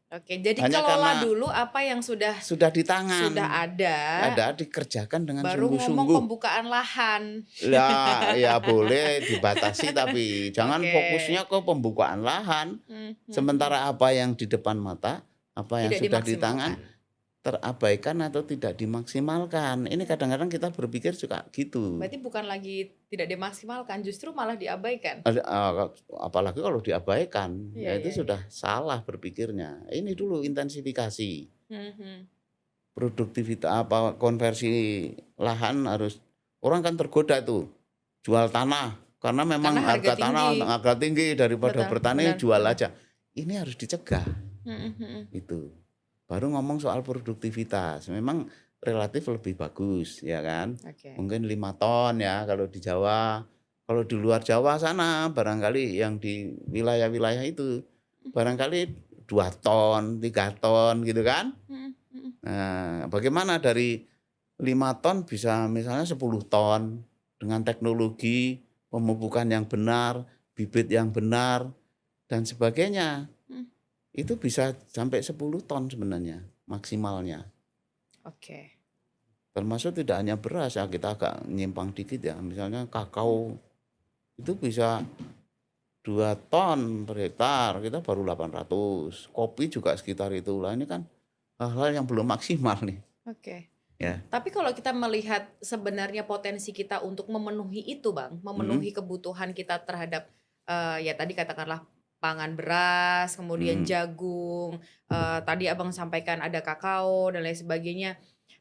Oke, jadi Hanya kelola karena dulu apa yang sudah di tangan, ada, dikerjakan dengan baru ngomong sungguh-sungguh. pembukaan lahan. Lah, ya boleh dibatasi tapi jangan Oke. fokusnya ke pembukaan lahan. Sementara apa yang di depan mata, apa yang Tidak sudah di tangan dimaksimalkan. terabaikan atau tidak dimaksimalkan. Ini kadang-kadang kita berpikir juga gitu. Berarti bukan lagi tidak dimaksimalkan, justru malah diabaikan. Apalagi kalau diabaikan, Iya, ya itu iya, sudah salah berpikirnya. Ini dulu intensifikasi. iya. Produktivitas konversi lahan harus orang kan tergoda tuh jual tanah karena memang Karena harga harga tanah tinggi. harga tinggi daripada Betul, bertani benar, jual benar. aja. Ini harus dicegah Mm-mm. itu. Baru ngomong soal produktivitas. Memang relatif lebih bagus ya kan. Oke. Mungkin 5 ton ya kalau di Jawa. Kalau di luar Jawa sana barangkali yang di wilayah-wilayah itu barangkali 2 ton, 3 ton gitu kan. Mm-mm. Nah, bagaimana dari 5 ton bisa misalnya 10 ton dengan teknologi pemupukan yang benar, bibit yang benar dan sebagainya. Mm. Itu bisa sampai 10 ton sebenarnya maksimalnya. Oke. Termasuk tidak hanya beras ya, kita agak nyimpang dikit ya. Misalnya kakao itu bisa 2 ton per hektar, kita baru 800. Kopi juga sekitar itulah. Ini kan hal-hal yang belum maksimal nih. Oke. Ya. Tapi kalau kita melihat sebenarnya potensi kita untuk memenuhi itu, Bang, memenuhi kebutuhan kita terhadap ya tadi katakanlah pangan beras, kemudian Mhm. jagung, tadi Abang sampaikan ada kakao dan lain sebagainya.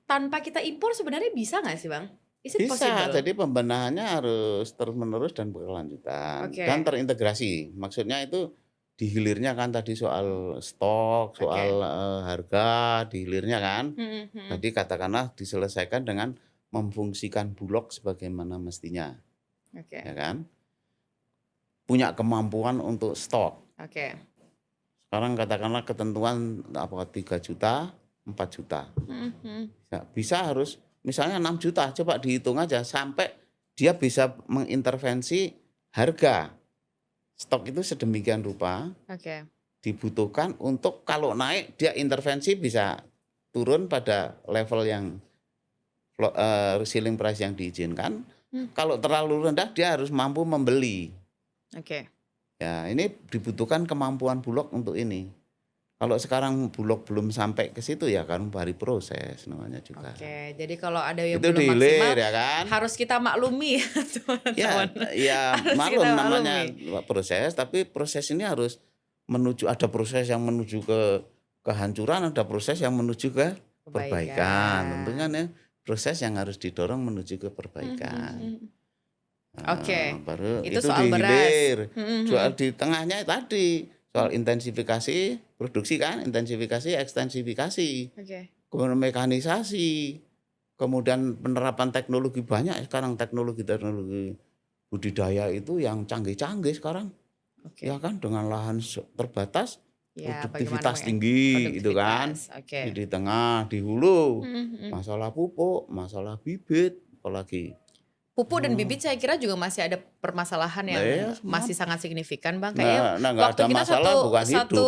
Tanpa kita impor sebenarnya bisa nggak sih Bang? Is it Bisa, possible? jadi pembenahannya harus terus-menerus dan berkelanjutan dan Oke, terintegrasi. Maksudnya itu di hilirnya kan tadi soal stok, soal, oke. harga, di hilirnya kan. Mhm mhm. Jadi katakanlah diselesaikan dengan memfungsikan Bulog sebagaimana mestinya, Oke ya kan. Punya kemampuan untuk stok. oke. Sekarang katakanlah ketentuan apa 3 juta, 4 juta. Mhm mhm. Bisa harus misalnya 6 juta, coba dihitung aja sampai dia bisa mengintervensi harga. Stok itu sedemikian rupa Oke. dibutuhkan untuk kalau naik dia intervensi bisa turun pada level yang ceiling price yang diizinkan. Mmm, Kalau terlalu rendah dia harus mampu membeli. oke. Ya, ini dibutuhkan kemampuan Bulog untuk ini. Kalau sekarang Bulog belum sampai ke situ ya kan baru proses namanya juga. Oke, jadi kalau ada yang Itu belum di hilir maksimal, ya kan. harus kita maklumi ya Ya teman-teman, ya harus kita maklum namanya maklumi. proses, tapi proses ini harus menuju ada proses yang menuju ke kehancuran, ada proses yang menuju ke perbaikan. Tentu Kebaikan. kan ya proses yang harus didorong menuju ke Mhm mhm perbaikan. mhm. Oke, Baru itu itu soal di beras. hilir. Mhm mhm. Soal di tengahnya tadi, Mmm, soal intensifikasi produksi kan, intensifikasi, ekstensifikasi, oke. kemudian mekanisasi, kemudian penerapan teknologi banyak sekarang teknologi-teknologi budidaya itu yang canggih-canggih sekarang, ya Oke. kan dengan lahan terbatas, Ya, bagaimana produktivitas tinggi itu kan. produktivitas, oke. Di tengah, di hulu, Mhm mhm. masalah pupuk, masalah bibit, apalagi. Pupuk dan Oh, bibit saya kira juga masih ada permasalahan nah yang ya masih semua. sangat signifikan, Bang. Kayaknya Nah nggak waktu ada kita masalah satu bukan hidup. satu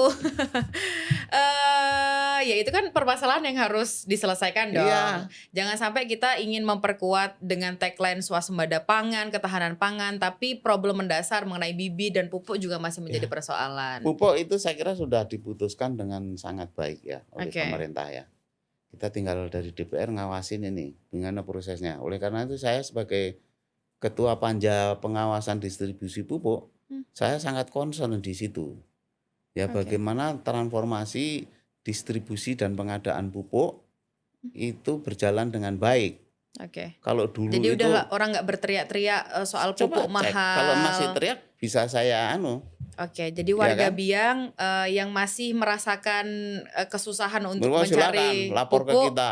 ya itu kan permasalahan yang harus diselesaikan dong. Iya, Jangan sampai kita ingin memperkuat dengan tagline swasembada pangan, ketahanan pangan, tapi problem mendasar mengenai bibit dan pupuk juga masih menjadi ya. persoalan. Pupuk itu saya kira sudah diputuskan dengan sangat baik ya oleh Oke, pemerintah ya. Kita tinggal dari DPR ngawasin ini, gimana prosesnya. Oleh karena itu saya sebagai Ketua Panja Pengawasan Distribusi Pupuk, mmm, saya sangat concern di situ. Ya oke, bagaimana transformasi distribusi dan pengadaan pupuk mmm, itu berjalan dengan baik. oke. Kalau dulu Jadi udah itu orang nggak berteriak-teriak, soal pupuk coba cek, kalau masih mahal. teriak bisa saya Oke, jadi ya warga kan? Biang, yang masih merasakan, kesusahan untuk Bahwa silakan mencari lapor ke pupuk, kita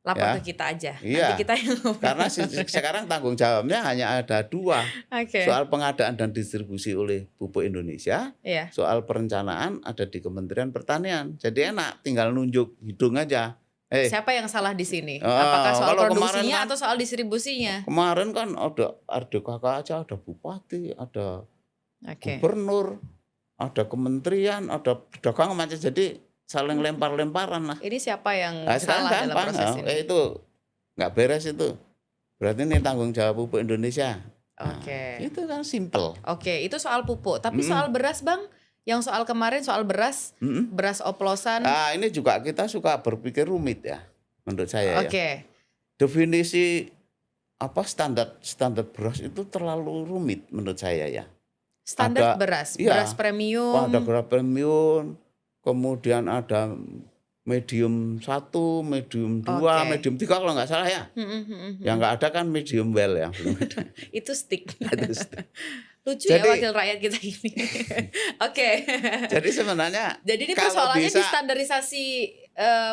lapor ke ya. kita aja, nanti Iya, kita yang karena ngobrol-ngobrolnya. sekarang tanggung jawabnya hanya ada 2 Oke, soal pengadaan dan distribusi oleh Pupuk Indonesia, iya. soal perencanaan ada di Kementerian Pertanian. Jadi enak tinggal nunjuk hidung aja. Eh, Siapa yang salah di sini? Apakah soal kalau kemarin produksinya kan atau soal distribusinya? ada kakak aja, ada bupati, ada Oke, gubernur, ada kementerian, ada pedagang macam jadi saling mhm. lempar-lemparan lah. Ini siapa yang Nah, sekarang salah dalam gampang, proses ini? itu nggak beres itu. Berarti ini tanggung jawab Pupuk Indonesia. Nah, Oke. itu kan simpel. Oke, itu soal pupuk, tapi Mhm soal beras, Bang? Yang soal kemarin soal beras, mhm. beras oplosan, Ini juga kita suka berpikir rumit ya, menurut saya ya. oke. Definisi apa standar standar beras itu terlalu rumit menurut saya ya. Standar Ada beras, beras ya, ada premium. beras premium, kemudian ada medium 1, medium 2, Oke. medium 3 kalau nggak salah ya. Mhm mhm Yang mhm. nggak ada kan medium well ya, belum ada. Itu stick. Itu Lucu ya jadi wakil rakyat kita ini. Oke. jadi sebenarnya Jadi ini kalau persoalannya di bisa standarisasi,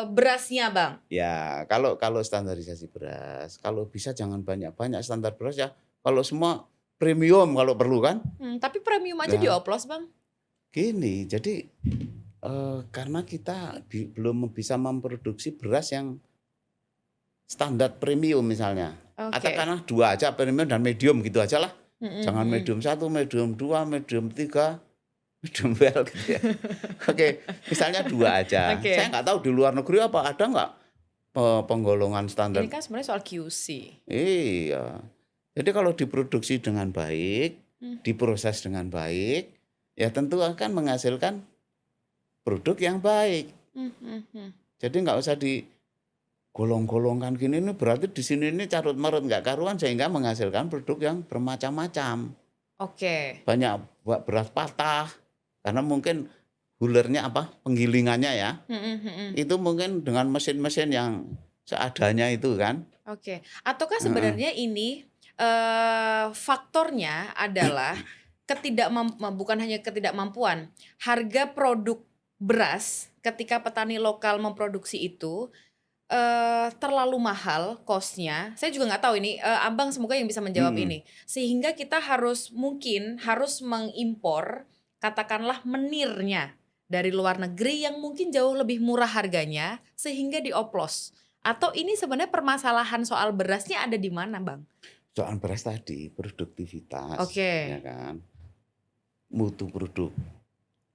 berasnya, Bang? ya, kalau kalau standarisasi beras, kalau bisa jangan banyak-banyak standar beras ya, kalau semua premium kalau perlu kan. Tapi premium aja Nah, dioplos, Bang? gini, jadi, karena kita belum bisa memproduksi beras yang standar premium misalnya. Oke. Katakanlah 2 aja premium dan medium gitu aja lah. Mhm Jangan mhm. medium 1, medium 2, medium 3, medium well gitu ya. Oke, misalnya 2 aja. Saya Oke. nggak tahu di luar negeri apa ada nggak, penggolongan Ini standar. kan sebenarnya soal QC. Iya. Jadi kalau diproduksi dengan baik, Mmm, diproses dengan baik, ya tentu akan menghasilkan produk yang baik. mhm mhm. Jadi nggak usah digolong-golongkan gini, ini berarti di sini ini carut marut nggak karuan sehingga menghasilkan produk yang bermacam-macam. Oke. Banyak beras patah, Karena mungkin hulernya penggilingannya ya, Mhm mhm. itu mungkin dengan mesin-mesin yang seadanya itu kan. Oke. Ataukah Heeh. sebenarnya ini, faktornya adalah bukan hanya ketidakmampuan, harga produk beras ketika petani lokal memproduksi itu, terlalu mahal cost-nya, saya juga nggak tahu ini, Abang semoga yang bisa menjawab Mhm. ini. Sehingga kita mungkin harus mengimpor, katakanlah menirnya dari luar negeri yang mungkin jauh lebih murah harganya, sehingga dioplos. Atau ini sebenarnya permasalahan soal berasnya ada di mana, Bang? Soal beras tadi, produktivitas, Oke. ya kan, mutu produk.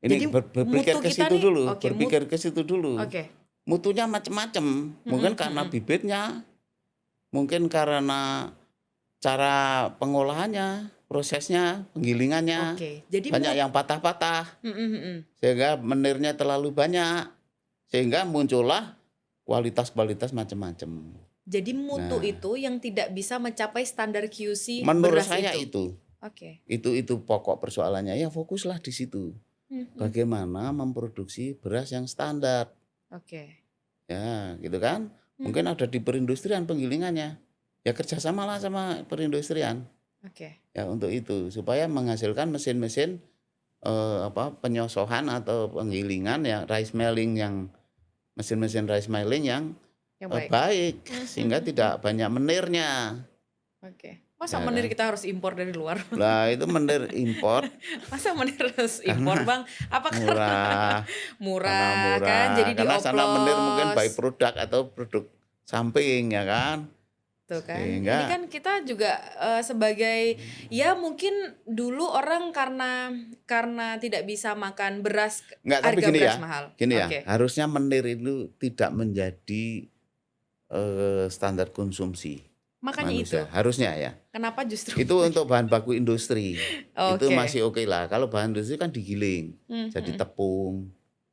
Jadi Ini mutu berpikir ke kita situ nih dulu, oke, berpikir ke situ dulu. oke. Mutunya macam-macam, mungkin Mhm karena mhm. bibitnya, mungkin karena cara pengolahannya, prosesnya, penggilingannya, Oke. Jadi banyak yang patah-patah, mhm mhm. sehingga menirnya terlalu banyak, sehingga muncullah kualitas-kualitas macam-macam. Jadi mutu Nah, itu yang tidak bisa mencapai standar QC menurut beras saya itu? itu, Oke. itu pokok persoalannya, ya fokuslah di situ. Mhm. Bagaimana memproduksi beras yang standar, Oke. ya gitu kan. Mungkin Mhm. ada di perindustrian penggilingannya, ya kerjasamalah sama perindustrian, Oke. ya untuk itu, supaya menghasilkan mesin-mesin penyosohan atau penggilingan ya rice milling yang mesin-mesin rice milling yang Yang baik. baik Mhm sehingga mhm. tidak banyak menirnya, Oke. Masa ya menir kan. kita harus impor dari luar? Lah itu menir import Masa menir harus impor, karena Bang? Apa karena murah, karena murah kan murah, jadi karena sana menir mungkin by dioplos? product atau produk samping ya kan. Tuh kan, ini Sehingga kan kita juga, sebagai ya mungkin dulu orang karena tidak bisa makan beras, enggak, tapi harga beras mahal. gini ya, Oke, harusnya menir itu tidak menjadi, standar konsumsi makanya itu, manusia, harusnya ya. kenapa justru Itu untuk bahan baku industri, itu oke, masih oke lah. Kalau bahan industri kan digiling, jadi mhm. tepung,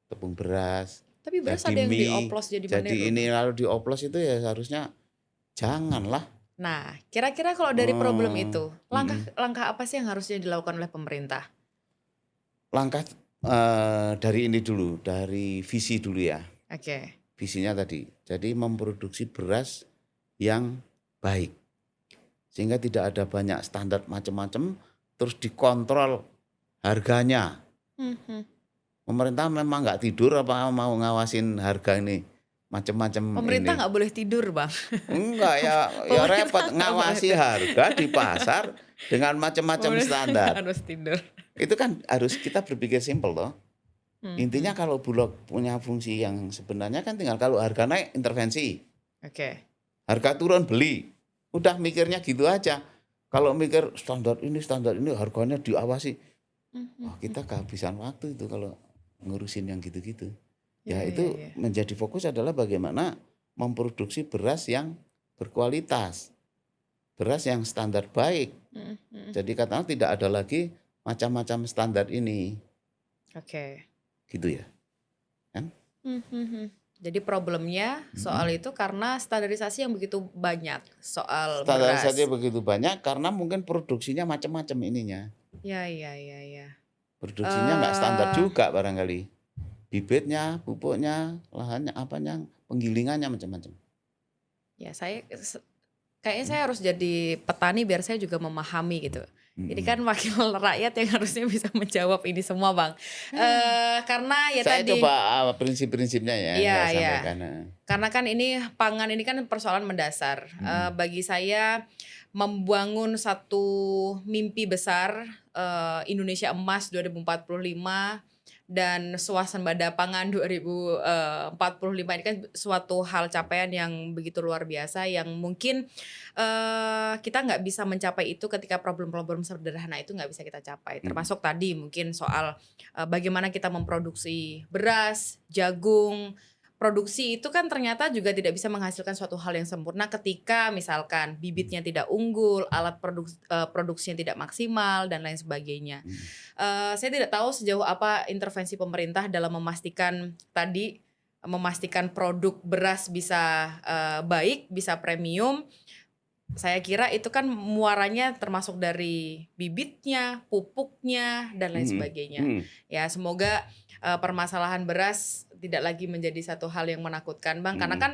tepung beras, Tapi beras jadi ada yang mie, dioplos jadi menir jadi loh, ini Bang. lalu dioplos itu ya seharusnya janganlah. Nah, kira-kira kalau dari problem Eee, itu, langkah mhm. langkah apa sih yang harusnya dilakukan oleh pemerintah? Langkah, dari ini dulu, dari visi dulu ya, Oke, visinya tadi. Jadi memproduksi beras yang baik, sehingga tidak ada banyak standar macam-macam, terus dikontrol harganya. mhm. Pemerintah memang nggak tidur apa mau ngawasin harga ini, macam-macam Pemerintah ini? nggak boleh tidur, Bang. Enggak, ya repot Pemerintah nggak boleh ngawasi harga di pasar dengan macam-macam pemerintah nggak standar. harus tidur. Itu kan harus kita berpikir simpel toh. Intinya Mhm, kalau Bulog punya fungsi yang sebenarnya kan tinggal kalau harga naik intervensi, oke. harga turun beli. Udah mikirnya gitu aja. Kalau mikir standar ini harganya diawasi, Mhm wah mhm. kita kehabisan waktu itu kalau ngurusin yang gitu-gitu. Ya Iya iya itu iya. menjadi fokus adalah bagaimana memproduksi beras yang berkualitas, beras yang standar baik. Mhm mhm. Jadi katanya tidak ada lagi macam-macam standar ini, Oke. gitu ya, kan? Mhm mhm. Jadi problemnya soal Mhm. itu karena standarisasi yang begitu banyak soal Standarisasinya beras. begitu banyak karena mungkin produksinya macam-macam ininya. Ya ya ya ya. Produksinya nggak standar Eee, juga barangkali. Bibitnya, pupuknya, lahannya, apanya, penggilingannya macam-macam. ya kayaknya Mhm, saya harus jadi petani biar saya juga memahami gitu. Ini kan mhm. wakil rakyat yang harusnya bisa menjawab ini semua, Bang. Eh, Karena ya saya coba, tadi prinsip-prinsipnya ya saya iya iya. sampaikan, heeh. Karena kan pangan ini kan persoalan mendasar. Mhm, Bagi saya membangun satu mimpi besar, Indonesia Emas 2045 dan swasembada pangan 2045 ini kan suatu hal capaian yang begitu luar biasa yang mungkin, kita nggak bisa mencapai itu ketika problem-problem sederhana itu nggak bisa kita capai. mhm, Termasuk tadi mungkin soal, bagaimana kita memproduksi beras, jagung. Produksi itu kan ternyata juga tidak bisa menghasilkan suatu hal yang sempurna ketika misalkan bibitnya tidak unggul, produksinya tidak maksimal dan lain sebagainya. mhm, Saya tidak tahu sejauh apa intervensi pemerintah dalam memastikan produk beras bisa, baik, bisa premium. saya kira itu kan muaranya termasuk dari bibitnya, pupuknya, dan lain Mhm, sebagainya. mhm, Ya semoga permasalahan beras tidak lagi menjadi satu hal yang menakutkan Bang, karena mhm, kan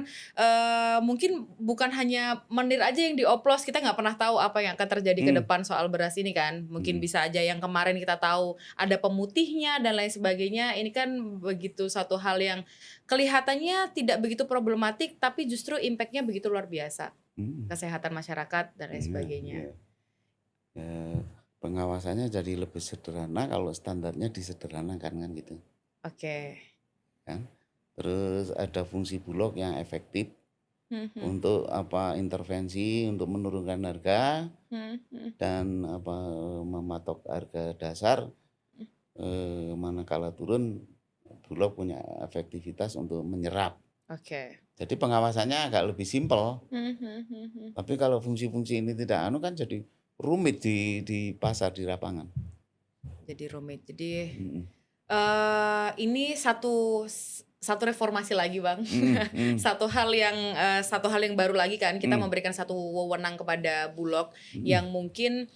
mungkin bukan hanya menir aja yang dioplos, kita nggak pernah tahu apa yang akan terjadi ke mhm, depan soal beras ini kan. Mungkin mhm, bisa aja yang kemarin kita tahu ada pemutihnya dan lain sebagainya, ini kan begitu satu hal yang kelihatannya tidak begitu problematik, tapi justru impact-nya begitu luar biasa. mhm. Kesehatan masyarakat dan lain Iya, sebagainya. iya. Pengawasannya jadi lebih sederhana kalau standarnya disederhanakan kan gitu Oke. kan. Terus ada fungsi Bulog yang efektif Mhm, mhm. untuk intervensi untuk menurunkan harga Mhm, mhm, dan mematok harga dasar, mhm. manakala turun Bulog punya efektivitas untuk menyerap. Oke. Jadi pengawasannya agak lebih simpel, Mhm, mhm, mhm, mhm. tapi kalau fungsi-fungsi ini tidak kan jadi rumit di pasar, di lapangan. Jadi rumit. Jadi, Mhm, ini satu reformasi lagi, Bang. mhm, mhm, Satu hal yang baru lagi kan, kita mhm, memberikan satu wewenang kepada Bulog mhm, yang mungkin,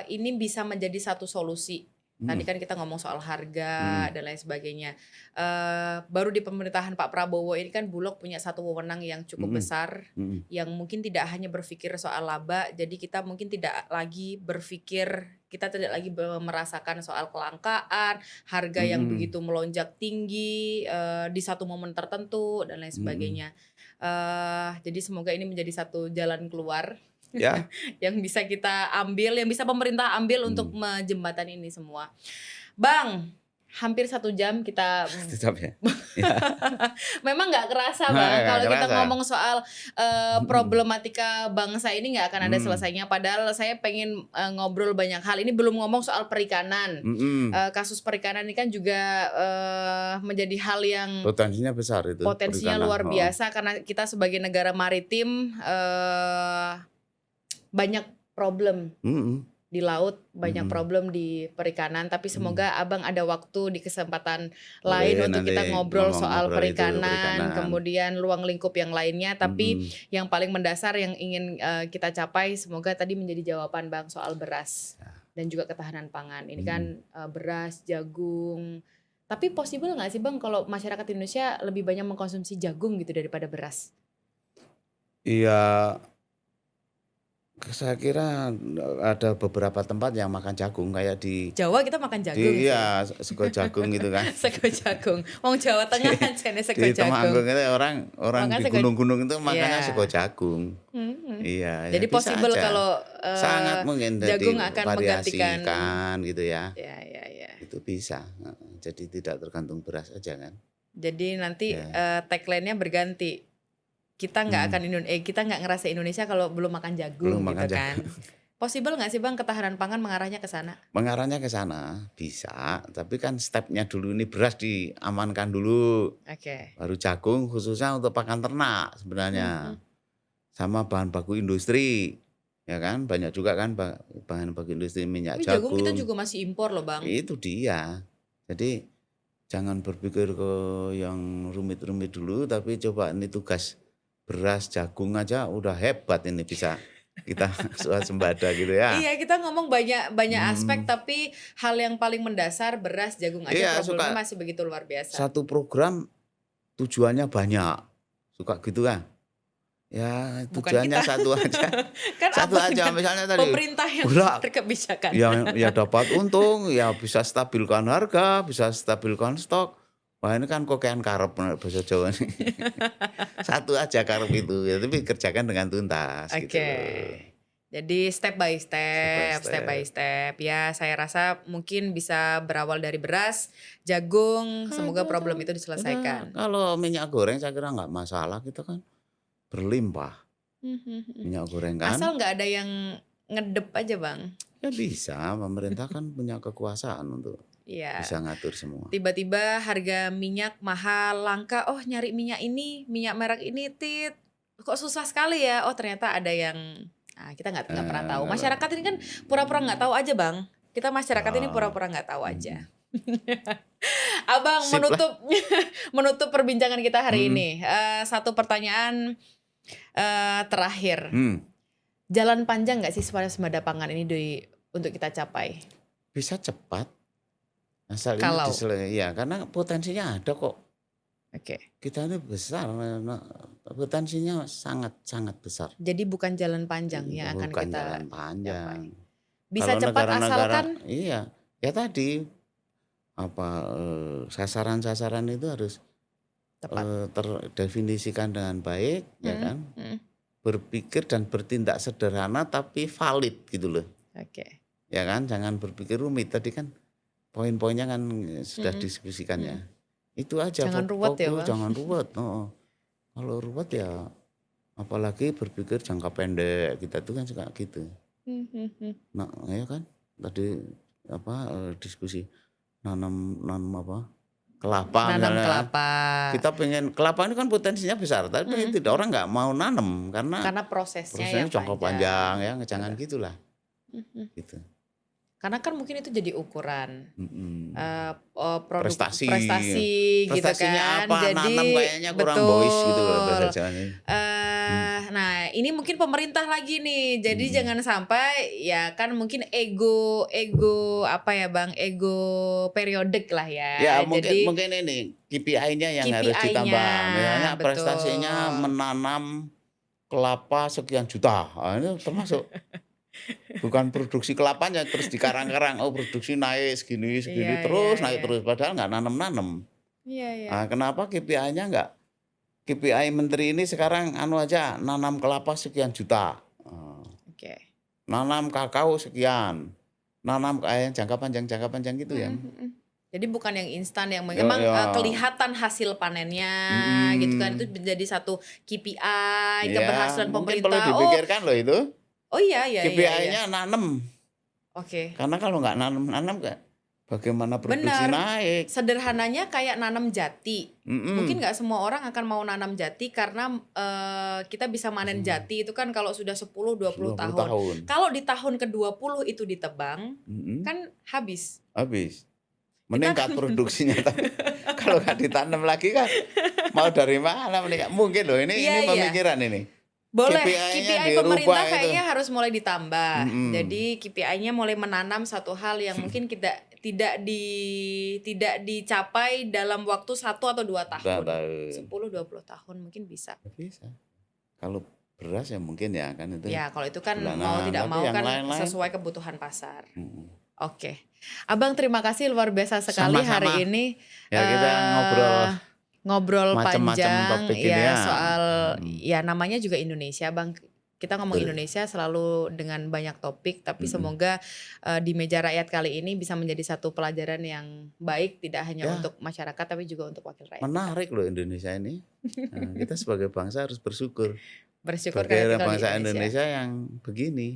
ini bisa menjadi satu solusi. Tadi mhm, kan kita ngomong soal harga mhm, dan lain sebagainya. Baru di pemerintahan Pak Prabowo ini kan Bulog punya satu wewenang yang cukup mhm, besar, mhm, yang mungkin tidak hanya berpikir soal laba, jadi kita mungkin kita tidak lagi merasakan soal kelangkaan, harga yang mhm, begitu melonjak tinggi, di satu momen tertentu dan lain mhm. sebagainya. Jadi semoga ini menjadi satu jalan keluar Ya, yang bisa kita ambil, yang bisa pemerintah ambil untuk mmm, menjembatani ini semua. Bang, hampir 1 jam kita tetap ya? Ya, memang nggak kerasa Bang, heeh, nggak kalau kita kerasa. ngomong soal, Mhm, problematika bangsa ini nggak akan ada mmm, selesainya. Padahal saya pengen, ngobrol banyak hal. Ini belum ngomong soal perikanan. mhm, Kasus perikanan ini kan juga, menjadi hal yang potensinya besar itu potensinya perikanan, luar heeh, biasa karena kita sebagai negara maritim, banyak problem. mhm, Di laut, banyak mhm, problem di perikanan, tapi mhm. semoga Abang ada waktu di kesempatan lain Boleh untuk nanti kita ngobrol soal ngobrol itu perikanan, perikanan, kemudian ruang lingkup yang lainnya. Tapi mhm, yang paling mendasar yang ingin, kita capai semoga tadi menjadi jawaban Bang soal beras ya, dan juga ketahanan pangan. Ini kan, mhm. beras, jagung, tapi possible nggak sih Bang kalau masyarakat Indonesia lebih banyak mengkonsumsi jagung gitu daripada beras? Iya, saya kira, ada beberapa tempat yang makan jagung kayak Jawa kita makan jagung sih. iya, sego jagung gitu kan. Sego jagung. Wong Jawa Di Tengah ajane di sego jagung. Temanggung itu orang orang Makan di sego gunung-gunung itu makannya sego iya. jagung. Mhm. Iya, ya Jadi bisa possible aja. kalau, Sangat mungkin jadi jagung akan menggantikan variasikan gitu ya, ya. itu bisa, heeh. Jadi tidak tergantung beras aja kan. Jadi nanti, Ya, tagline-nya berganti. mmm, Kita nggak ngerasa Indonesia kalau belum makan belum jagung makan gitu jagung. kan. Possible nggak sih Bang ketahanan pangan mengarahnya ke sana? Mengarahnya ke sana, bisa, tapi kan stepnya dulu ini beras diamankan dulu, Oke. baru jagung khususnya untuk pakan ternak Mhm. sebenarnya, sama bahan baku industri, ya kan, banyak juga kan bahan baku industri minyak Tapi jagung kita jagung, juga masih impor loh Bang. itu dia. Jadi jangan berpikir ke yang rumit-rumit dulu, tapi coba ini tugas beras, jagung aja udah hebat ini bisa kita swasembada gitu ya. Iya, kita ngomong banyak banyak aspek, Mhm. tapi hal yang paling mendasar beras, jagung aja Iya, problemnya suka masih begitu luar biasa. satu program tujuannya banyak, suka gitu kan. Ya Bukan tujuannya kita. satu aja, Kan satu Abang aja dan misalnya tadi, pemerintah yang gerak berkebijakan. ya dapat untung, ya bisa stabilkan harga, bisa stabilkan stok. Wah ini kan kokean karep bahasa Jawa ini. Satu aja karep itu, ya tapi kerjakan dengan tuntas gitu Oke. loh. Jadi Step by step by step. step. Ya, saya rasa mungkin bisa berawal dari beras, jagung, semoga problem itu Ada diselesaikan. kalau minyak goreng saya kira nggak masalah, kita kan berlimpah Mhm, mhm. minyak goreng kan. Asal nggak ada yang ngedep aja, Bang. Ya bisa, pemerintah kan punya kekuasaan untuk bisa Iya. ngatur semua. Tiba-tiba harga minyak mahal, langka, oh nyari minyak ini, minyak merek ini, kok susah sekali ya? Oh ternyata ada yang kita nggak pernah tahu. Kalau Masyarakat ini kan pura-pura nggak tahu aja Bang. Kita masyarakat ini ya, pura-pura nggak tahu aja. mhm, Abang sip lah, menutup perbincangan kita hari mhm, ini. Satu pertanyaan terakhir. hmm. Jalan panjang nggak sih swasembada pangan ini untuk kita capai? Bisa cepat, asal ini Kalau ya karena potensinya ada kok. Oke. Kita ini besar, potensinya sangat-sangat besar. Jadi bukan jalan panjang yang akan Bukan kita jalan panjang. capai. Bisa Kalau cepat negara-negara asalkan iya, ya tadi sasaran-sasaran itu harus tepat. terdefinisikan dengan baik, ya Mhm, kan? mhm. Berpikir dan bertindak sederhana tapi valid gitu loh. Oke. Ya kan? Jangan berpikir rumit. Tadi kan poin-poinnya kan sudah Mhm, diskusikan ya. mhm. Itu aja Jangan ruwet ya, fokus, Bang. jangan ruwet. Heeh. Kalau ruwet Oke. ya apalagi berpikir jangka pendek, kita tuh kan suka gitu. Mhm. Nah, ya kan? Tadi diskusi nanam nanam apa? Kelapa Nanam misalnya. kelapa. Kita pengen kelapa ini kan potensinya besar, tapi Mhm, tidak mhm. orang nggak mau nanam karena Karena prosesnya prosesnya yang jangka panjang panjang. ya, jangan Betul. gitulah Mhm. gitu. Karena kan mungkin itu jadi ukuran, Mhm. produk Prestasi, prestasi gitu prestasinya kan. apa? Nanam Jadi kayaknya kurang bois gitu loh bahasa betul. Jawanya. Mhm, Nah ini mungkin pemerintah lagi nih, jadi mhm. jangan sampai ya kan mungkin ego ego apa ya Bang, ego periodik lah Ya ya. mungkin Jadi mungkin ini KPI-nya yang harus KPI-nya ditambah. Misalnya prestasinya betul. menanam kelapa sekian juta. Ah, ini termasuk bukan produksi kelapanya terus dikarang-karang. Oh, produksi naik segini Iya segini iya terus naik iya. terus padahal nggak nanam-nanam. Iya iya. Ah, kenapa KPI-nya nggak KPI menteri ini sekarang anu aja nanam kelapa sekian juta. Oke. Nanam kakao sekian. Nanam jangka panjang gitu ya. Mhm, mhm. Jadi bukan yang instan yang Ya, memang, ya. kelihatan hasil panennya gitu kan, itu Mhm. menjadi satu KPI Ya, keberhasilan mungkin perlu pemerintah. Oh dipikirkan loh itu. oh iya iya iya iya. KPI-nya nanem. Oke. Karena kalau nggak nanam-nanam bagaimana produksi Benar. naik. Sederhananya kayak nanam jati. Mungkin Mhm. nggak semua orang akan mau nanam jati karena, kita bisa manen jati itu kan kalau sudah 10, 20 20 tahun. tahun. Kalau di tahun ke-20 itu ditebang, Mhm. kan habis. Habis. Kita Meningkat akan produksinya tapi kalau nggak ditanam lagi kan mau dari mana meningkat? Mungkin loh iya ini iya. pemikiran ini. Boleh, KPI-nya KPI pemerintah dirubah itu. kayaknya harus mulai ditambah. Mhm. Jadi KPI-nya mulai menanam satu hal yang mungkin kita tidak dicapai dalam waktu 1 atau 2 2 tahun. tahun. 10, 20 tahun mungkin bisa. Bisa. Kalau beras ya mungkin ya kan itu Ya, kalau itu kan mau bulanan, tidak tapi mau yang kan lain-lain sesuai kebutuhan pasar. mhm. Oke. Abang terima kasih luar biasa sekali hari Sama-sama. ini, Ya kita ngobrol ngobrol macam-macam panjang topik ini ya ya. soal Mhm. ya namanya juga Indonesia, Bang. Kita ngomong Betul. Indonesia selalu dengan banyak topik, tapi Mhm. semoga di meja rakyat kali ini bisa menjadi satu pelajaran yang baik tidak hanya Ya, untuk masyarakat tapi juga untuk wakil rakyat kita. menarik loh Indonesia ini. Kita sebagai bangsa harus bersyukur Bersyukur sebagai karena tinggal di bangsa Indonesia. Indonesia yang begini.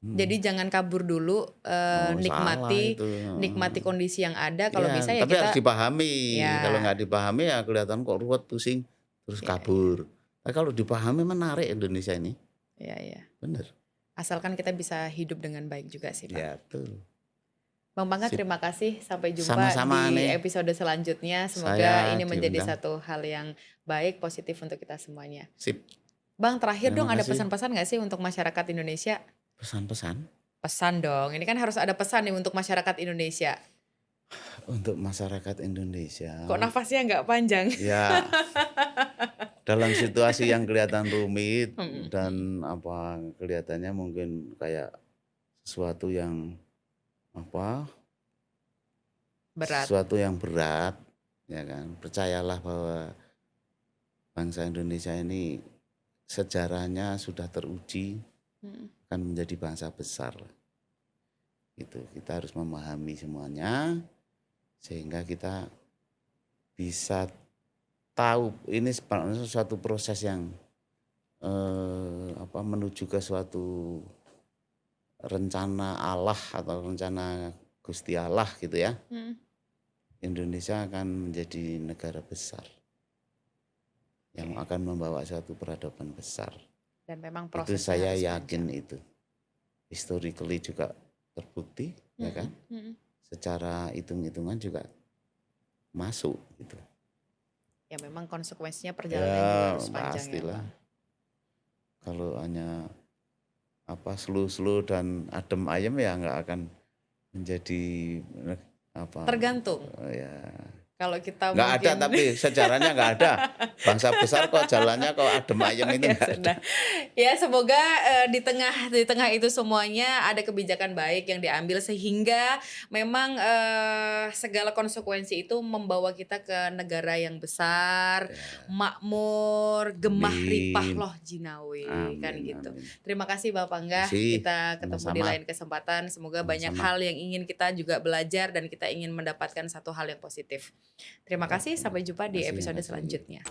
Jadi Mhm. jangan kabur dulu, Oh, salah nikmati itu. nikmati kondisi yang ada. Kalau Iya, bisa ya tapi harus kita dipahami. Kalau ya nggak dipahami ya kelihatan kok ruwet, pusing, terus ya ya kabur. Tapi kalau dipahami menarik Indonesia ini. ya ya. Bener. Asalkan kita bisa hidup dengan baik juga sih, Bang. Ya, betul. Bang Pangga Sip. terima kasih. Sampai jumpa Sama-sama di nih. episode selanjutnya. Semoga Saya ini menjadi diundang. satu hal yang baik, positif untuk kita semuanya. Sip. Bang, terakhir Terima dong ada kasih. pesan-pesan nggak sih untuk masyarakat Indonesia? Pesan-pesan Pesan dong. Ini kan harus ada pesan nih untuk masyarakat Indonesia. untuk masyarakat Indonesia. Kok nafasnya nggak panjang? Ya, dalam situasi yang kelihatan rumit Hmm, dan kelihatannya mungkin kayak sesuatu yang Berat. sesuatu yang berat, ya kan? Percayalah bahwa bangsa Indonesia ini sejarahnya sudah teruji Hmm, akan menjadi bangsa besar. Gitu. Kita harus memahami semuanya sehingga kita bisa tahu ini sebenarnya suatu proses yang menuju ke suatu rencana Allah atau rencana Gusti Allah gitu ya. hmm. Indonesia akan menjadi negara besar yang akan membawa suatu peradaban besar. Dan memang Itu prosesnya saya harus yakin panjang. itu. Historically juga terbukti, ya kan? Secara hitung-hitungan juga masuk gitu. Ya memang konsekuensinya perjalanannya juga Ya harus panjang ya, pastilah. Bang. Kalau hanya slow-slow dan adem ayem ya nggak akan menjadi apa Tergantung. ya Kalau kita nggak ada, mungkin tapi sejarahnya nggak ada. Bangsa besar kok jalannya kok adem ayem itu ya nggak ada. sudah. Ya semoga di tengah itu semuanya ada kebijakan baik yang diambil sehingga memang segala konsekuensi itu membawa kita ke negara yang besar, Ya, makmur, gemah ripah amin, loh jinawi kan amin, gitu. amin. Terima kasih Bapak Panggah, Masih kita ketemu di sama-sama, lain kesempatan. Semoga banyak sama-sama. hal yang ingin kita juga belajar dan kita ingin mendapatkan satu hal yang positif. Terima Ya, kasih, sampai jumpa di makasih, episode makasih. selanjutnya.